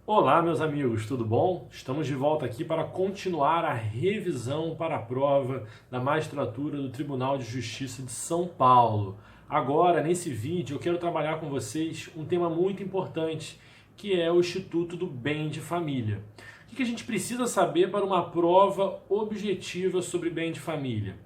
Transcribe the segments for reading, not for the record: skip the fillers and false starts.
Olá, meus amigos, tudo bom? Estamos de volta aqui para continuar a revisão para a prova da magistratura do Tribunal de Justiça de São Paulo. Agora, nesse vídeo, eu quero trabalhar com vocês um tema muito importante, que é o Instituto do Bem de Família. O que a gente precisa saber para uma prova objetiva sobre bem de família?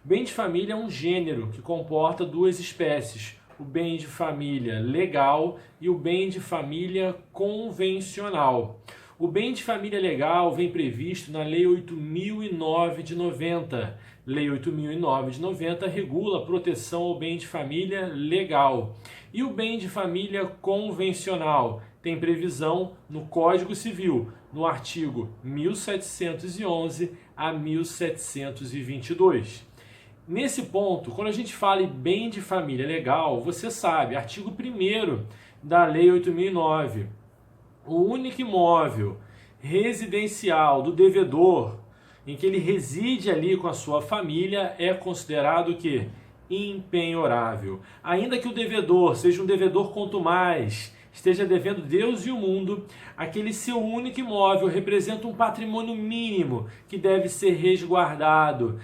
O bem de família é um gênero que comporta duas espécies: o bem de família legal e o bem de família convencional. O bem de família legal vem previsto na Lei 8.009 de 90. Lei 8.009 de 90 regula a proteção ao bem de família legal. E o bem de família convencional tem previsão no Código Civil, no artigo 1711 a 1722. Nesse ponto, quando a gente fala em bem de família legal, você sabe, artigo 1º da Lei 8.009, o único imóvel residencial do devedor, em que ele reside ali com a sua família, é considerado o quê? Impenhorável. Ainda que o devedor seja um devedor contumaz, esteja devendo Deus e o mundo, aquele seu único imóvel representa um patrimônio mínimo que deve ser resguardado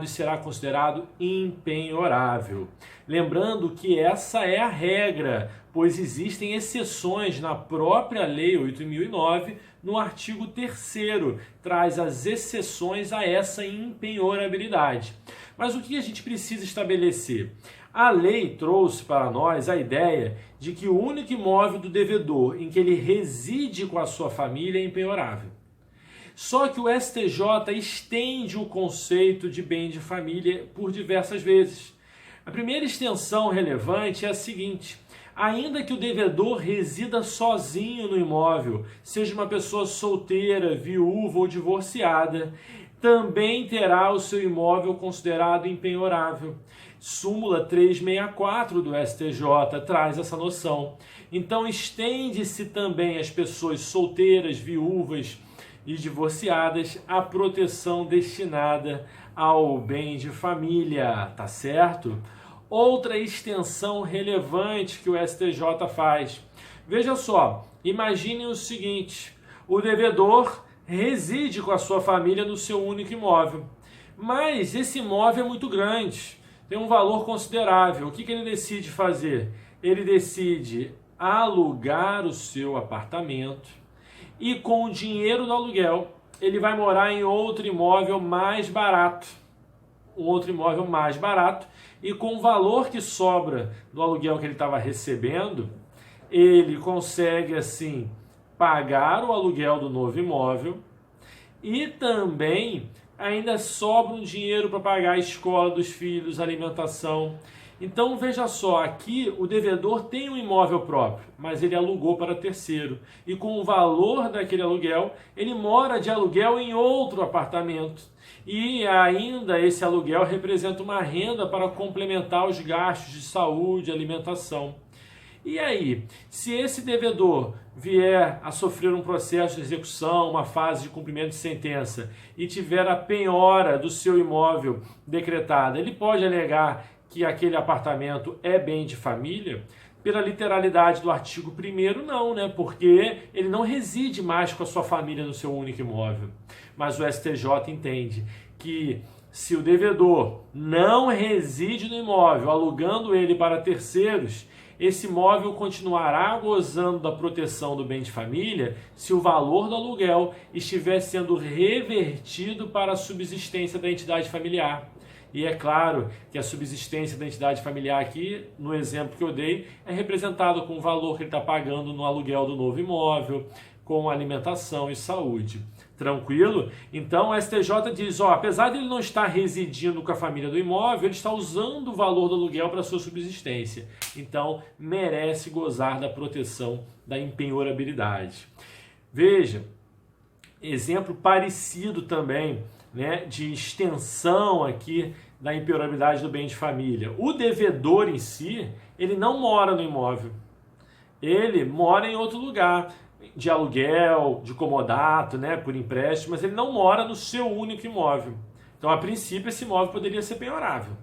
e será considerado impenhorável. Lembrando que essa é a regra, pois existem exceções na própria Lei 8.009, no artigo 3º, traz as exceções a essa impenhorabilidade. Mas o que a gente precisa estabelecer? A lei trouxe para nós a ideia de que o único imóvel do devedor em que ele reside com a sua família é impenhorável. Só que o STJ estende o conceito de bem de família por diversas vezes. A primeira extensão relevante é a seguinte: ainda que o devedor resida sozinho no imóvel, seja uma pessoa solteira, viúva ou divorciada, também terá o seu imóvel considerado impenhorável. Súmula 364 do STJ traz essa noção. Então estende-se também às pessoas solteiras, viúvas e divorciadas a proteção destinada ao bem de família, tá certo? Outra extensão relevante que o STJ faz. Veja só, imagine o seguinte: o devedor reside com a sua família no seu único imóvel, mas esse imóvel é muito grande, tem um valor considerável. O que ele decide fazer? Ele decide alugar o seu apartamento e, com o dinheiro do aluguel, ele vai morar em outro imóvel mais barato. E com o valor que sobra do aluguel que ele estava recebendo, ele consegue assim pagar o aluguel do novo imóvel e também ainda sobra um dinheiro para pagar a escola dos filhos, alimentação. Então veja só, aqui o devedor tem um imóvel próprio, mas ele alugou para terceiro. E com o valor daquele aluguel, ele mora de aluguel em outro apartamento. E ainda esse aluguel representa uma renda para complementar os gastos de saúde, alimentação. E aí, se esse devedor vier a sofrer um processo de execução, uma fase de cumprimento de sentença e tiver a penhora do seu imóvel decretada, ele pode alegar que aquele apartamento é bem de família? Pela literalidade do artigo 1º, não, né? Porque ele não reside mais com a sua família no seu único imóvel. Mas o STJ entende que se o devedor não reside no imóvel, alugando ele para terceiros, esse imóvel continuará gozando da proteção do bem de família se o valor do aluguel estiver sendo revertido para a subsistência da entidade familiar. E é claro que a subsistência da entidade familiar aqui, no exemplo que eu dei, é representado com o valor que ele está pagando no aluguel do novo imóvel, com alimentação e saúde. Tranquilo? Então o STJ diz, apesar de ele não estar residindo com a família do imóvel, ele está usando o valor do aluguel para a sua subsistência. Então merece gozar da proteção da impenhorabilidade. Veja, exemplo parecido também, né, de extensão aqui da impenhorabilidade do bem de família. O devedor em si, ele não mora no imóvel. Ele mora em outro lugar, de aluguel, de comodato, né, por empréstimo, mas ele não mora no seu único imóvel. Então, a princípio, esse imóvel poderia ser penhorável,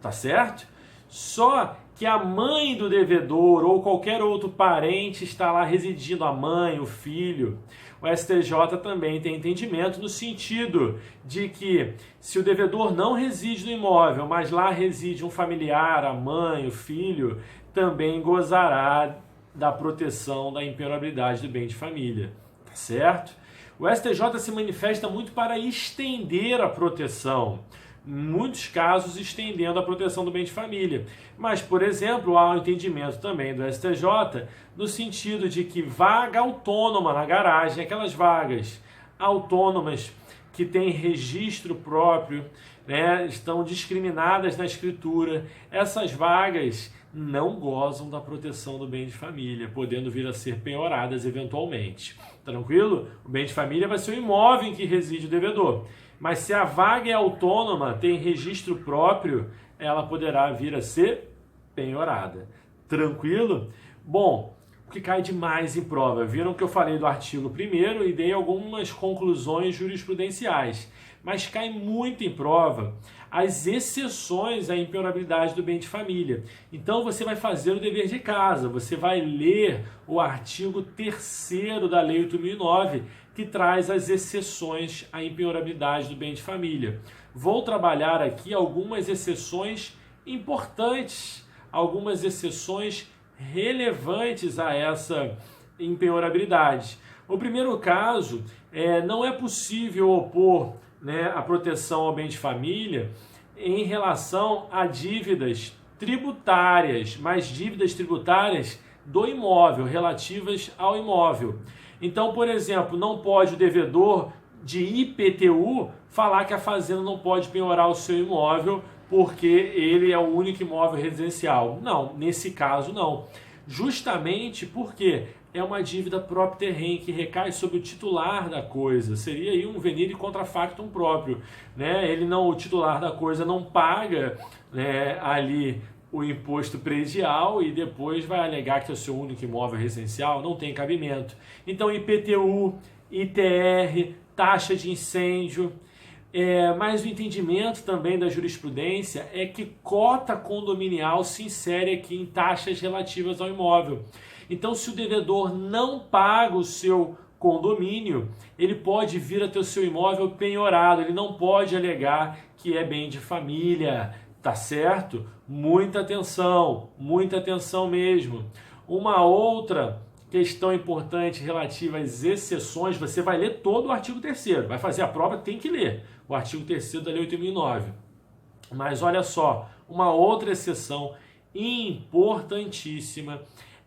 tá certo? Só que a mãe do devedor ou qualquer outro parente está lá residindo, a mãe, o filho, o STJ também tem entendimento no sentido de que se o devedor não reside no imóvel, mas lá reside um familiar, a mãe, o filho, também gozará da proteção da impenhorabilidade do bem de família, tá certo? O STJ se manifesta muito para estender a proteção, em muitos casos estendendo a proteção do bem de família. Mas, por exemplo, há um entendimento também do STJ no sentido de que vaga autônoma na garagem, aquelas vagas autônomas que têm registro próprio, né, estão discriminadas na escritura, essas vagas não gozam da proteção do bem de família, podendo vir a ser penhoradas eventualmente. Tranquilo? O bem de família vai ser o imóvel em que reside o devedor. Mas se a vaga é autônoma, tem registro próprio, ela poderá vir a ser penhorada. Tranquilo? Bom, o que cai demais em prova? Viram que eu falei do artigo 1º e dei algumas conclusões jurisprudenciais. Mas cai muito em prova as exceções à impenhorabilidade do bem de família. Então você vai fazer o dever de casa, você vai ler o artigo 3º da Lei 8.009, que traz as exceções à impenhorabilidade do bem de família. Vou trabalhar aqui algumas exceções importantes, algumas exceções relevantes a essa impenhorabilidade. O primeiro caso, não é possível opor, né, a proteção ao bem de família em relação a dívidas tributárias, mas dívidas tributárias do imóvel, relativas ao imóvel. Então, por exemplo, não pode o devedor de IPTU falar que a fazenda não pode penhorar o seu imóvel porque ele é o único imóvel residencial. Não, nesse caso não. Justamente porque é uma dívida própria terreno que recai sobre o titular da coisa. Seria aí um venire contra factum próprio, né? O titular da coisa não paga, né, ali o imposto predial e depois vai alegar que é o seu único imóvel residencial, não tem cabimento. Então IPTU, ITR, taxa de incêndio, mas o entendimento também da jurisprudência é que cota condominial se insere aqui em taxas relativas ao imóvel. Então, se o devedor não paga o seu condomínio, ele pode vir a ter o seu imóvel penhorado, ele não pode alegar que é bem de família, tá certo? Muita atenção mesmo. Uma outra questão importante relativa às exceções, você vai ler todo o artigo 3º, vai fazer a prova, tem que ler o artigo 3º da Lei 8.009. Mas olha só, uma outra exceção importantíssima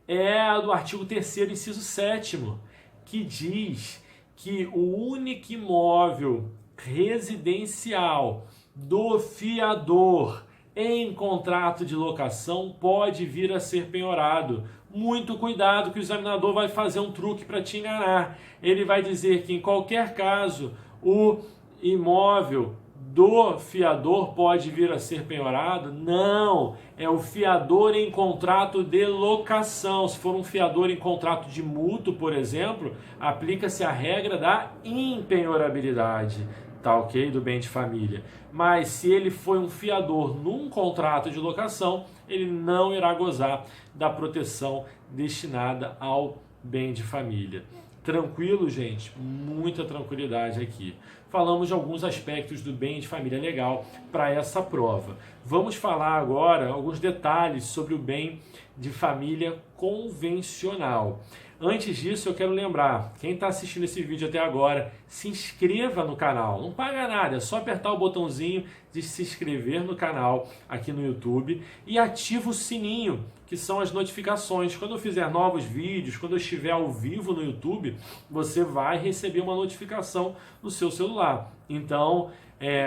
é a do artigo 3º, inciso 7º, que diz que o único imóvel residencial do fiador em contrato de locação pode vir a ser penhorado. Muito cuidado que o examinador vai fazer um truque para te enganar. Ele vai dizer que em qualquer caso o imóvel do fiador pode vir a ser penhorado? Não, é o fiador em contrato de locação. Se for um fiador em contrato de mútuo, por exemplo, aplica-se a regra da impenhorabilidade, tá ok? Do bem de família. Mas se ele foi um fiador num contrato de locação, ele não irá gozar da proteção destinada ao bem de família. Tranquilo, gente? Muita tranquilidade aqui. Falamos de alguns aspectos do bem de família legal para essa prova. Vamos falar agora alguns detalhes sobre o bem de família convencional. Antes disso, eu quero lembrar, quem está assistindo esse vídeo até agora, se inscreva no canal. Não paga nada, é só apertar o botãozinho de se inscrever no canal aqui no YouTube e ativa o sininho, que são as notificações. Quando eu fizer novos vídeos, quando eu estiver ao vivo no YouTube, você vai receber uma notificação no seu celular. Então,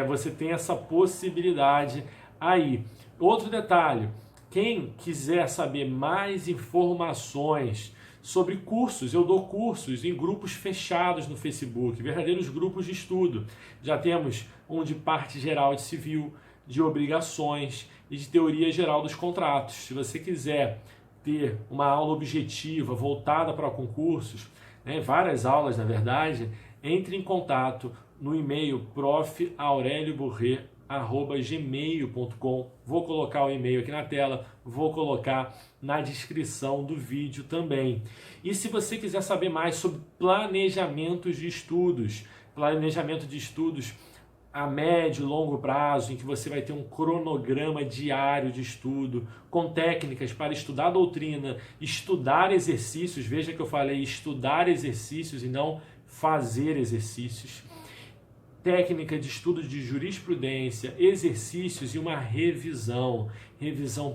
você tem essa possibilidade aí. Outro detalhe, quem quiser saber mais informações sobre cursos, eu dou cursos em grupos fechados no Facebook, verdadeiros grupos de estudo. Já temos um de parte geral de civil, de obrigações e de teoria geral dos contratos. Se você quiser ter uma aula objetiva voltada para concursos, né, várias aulas na verdade, entre em contato no e-mail prof.aurelioburret gmail.com. Vou colocar o e-mail aqui na tela, vou colocar na descrição do vídeo também. E se você quiser saber mais sobre planejamento de estudos a médio e longo prazo, em que você vai ter um cronograma diário de estudo, com técnicas para estudar a doutrina, estudar exercícios, veja que eu falei estudar exercícios e não fazer exercícios, técnica de estudo de jurisprudência, exercícios e uma revisão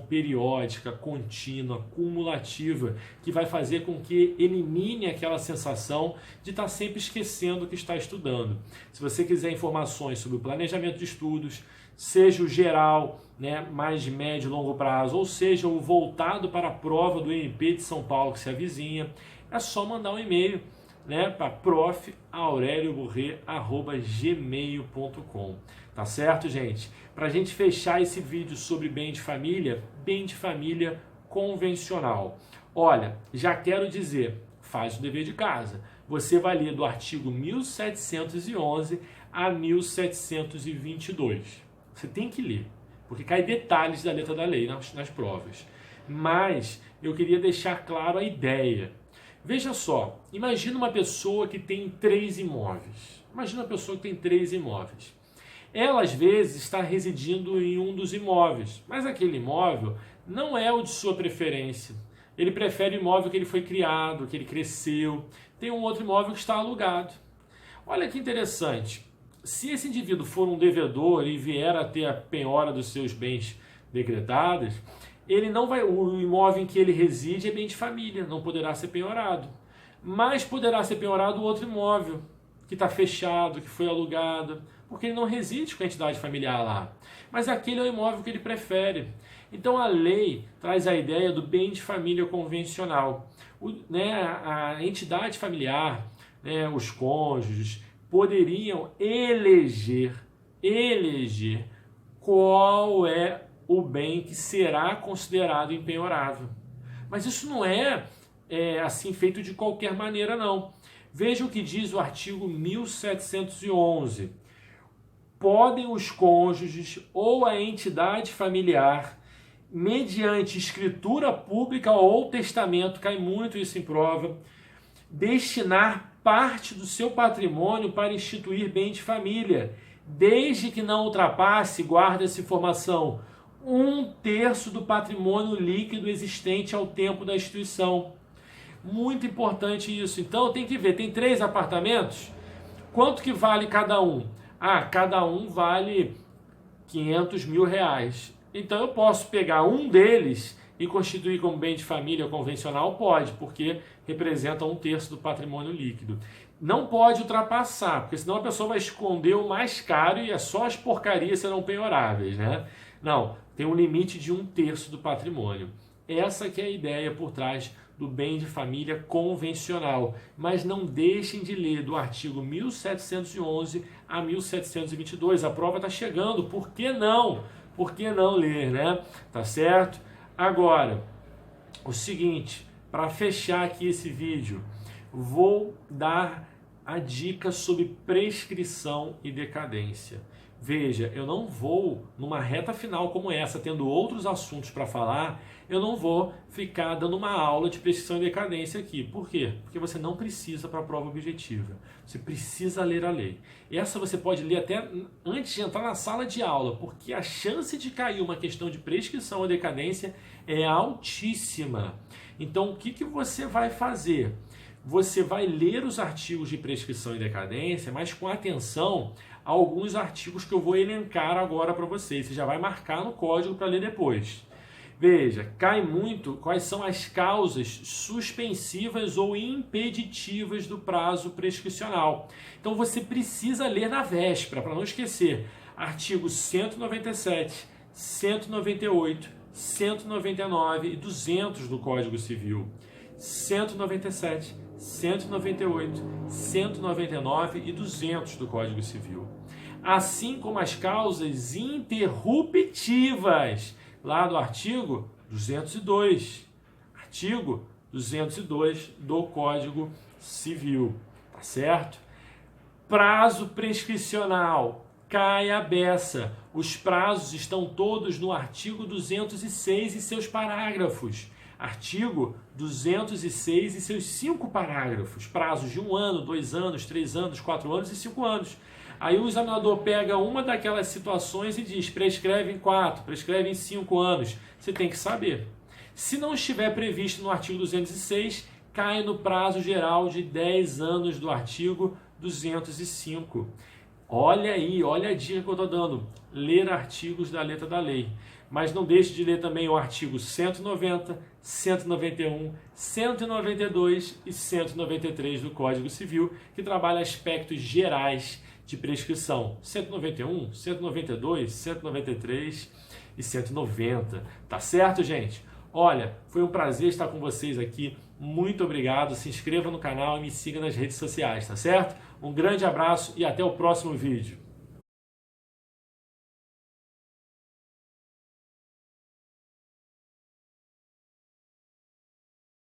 periódica, contínua, cumulativa, que vai fazer com que elimine aquela sensação de estar sempre esquecendo o que está estudando. Se você quiser informações sobre o planejamento de estudos, seja o geral, né, mais de médio e longo prazo, ou seja o voltado para a prova do MP de São Paulo que se avizinha, é só mandar um e-mail, né, para prof.aurelioburré@gmail.com. Tá certo, gente? Para a gente fechar esse vídeo sobre bem de família convencional. Olha, já quero dizer, faz o dever de casa. Você vai ler do artigo 1711 a 1722. Você tem que ler, porque cai detalhes da letra da lei nas provas. Mas eu queria deixar claro a ideia. Veja só, imagina uma pessoa que tem 3 imóveis. Ela, às vezes, está residindo em um dos imóveis, mas aquele imóvel não é o de sua preferência. Ele prefere o imóvel que ele foi criado, que ele cresceu. Tem um outro imóvel que está alugado. Olha que interessante. Se esse indivíduo for um devedor e vier a ter a penhora dos seus bens decretados, ele não vai, o imóvel em que ele reside é bem de família, não poderá ser penhorado. Mas poderá ser penhorado o outro imóvel, que está fechado, que foi alugado, porque ele não reside com a entidade familiar lá. Mas aquele é o imóvel que ele prefere. Então a lei traz a ideia do bem de família convencional. A entidade familiar, né, os cônjuges, poderiam eleger qual é o bem que será considerado impenhorável. Mas isso não é assim feito de qualquer maneira, não. Veja o que diz o artigo 1711. Podem os cônjuges ou a entidade familiar, mediante escritura pública ou testamento, cai muito isso em prova, destinar parte do seu patrimônio para instituir bem de família, desde que não ultrapasse, guarda essa informação, 1/3 do patrimônio líquido existente ao tempo da instituição. Muito importante isso. Então tem que ver, tem 3 apartamentos, quanto que vale cada um? Cada um vale 500 mil reais. Então eu posso pegar um deles e constituir como bem de família convencional? Pode, porque representa 1/3 do patrimônio líquido. Não pode ultrapassar, porque senão a pessoa vai esconder o mais caro e só as porcarias serão penhoráveis, né? Não, tem um limite de 1/3 do patrimônio. Essa que é a ideia por trás do bem de família convencional. Mas não deixem de ler do artigo 1711 a 1722. A prova está chegando, por que não? Por que não ler, né? Tá certo? Agora, o seguinte, para fechar aqui esse vídeo, vou dar a dica sobre prescrição e decadência. Veja, eu não vou, numa reta final como essa, tendo outros assuntos para falar, eu não vou ficar dando uma aula de prescrição e decadência aqui. Por quê? Porque você não precisa para a prova objetiva. Você precisa ler a lei. Essa você pode ler até antes de entrar na sala de aula, porque a chance de cair uma questão de prescrição ou decadência é altíssima. Então, o que você vai fazer? Você vai ler os artigos de prescrição e decadência, mas com atenção a alguns artigos que eu vou elencar agora para vocês. Você já vai marcar no código para ler depois. Veja, cai muito quais são as causas suspensivas ou impeditivas do prazo prescricional. Então você precisa ler na véspera, para não esquecer. Artigos 197, 198, 199 e 200 do Código Civil. 197, 198, 199 e 200 do Código Civil. Assim como as causas interruptivas, lá do artigo 202. Artigo 202 do Código Civil. Tá certo? Prazo prescricional cai a beça. Os prazos estão todos no artigo 206 e seus parágrafos. Artigo 206 e seus 5 parágrafos. Prazos de 1 ano, 2 anos, 3 anos, 4 anos e 5 anos. Aí o examinador pega uma daquelas situações e diz, prescreve em 4, prescreve em 5 anos. Você tem que saber. Se não estiver previsto no artigo 206, cai no prazo geral de 10 anos do artigo 205. Olha aí, olha a dica que eu estou dando. Ler artigos da letra da lei. Mas não deixe de ler também o artigo 190, 191, 192 e 193 do Código Civil, que trabalha aspectos gerais de prescrição. 191, 192, 193 e 190. Tá certo, gente? Olha, foi um prazer estar com vocês aqui. Muito obrigado. Se inscreva no canal e me siga nas redes sociais, tá certo? Um grande abraço e até o próximo vídeo.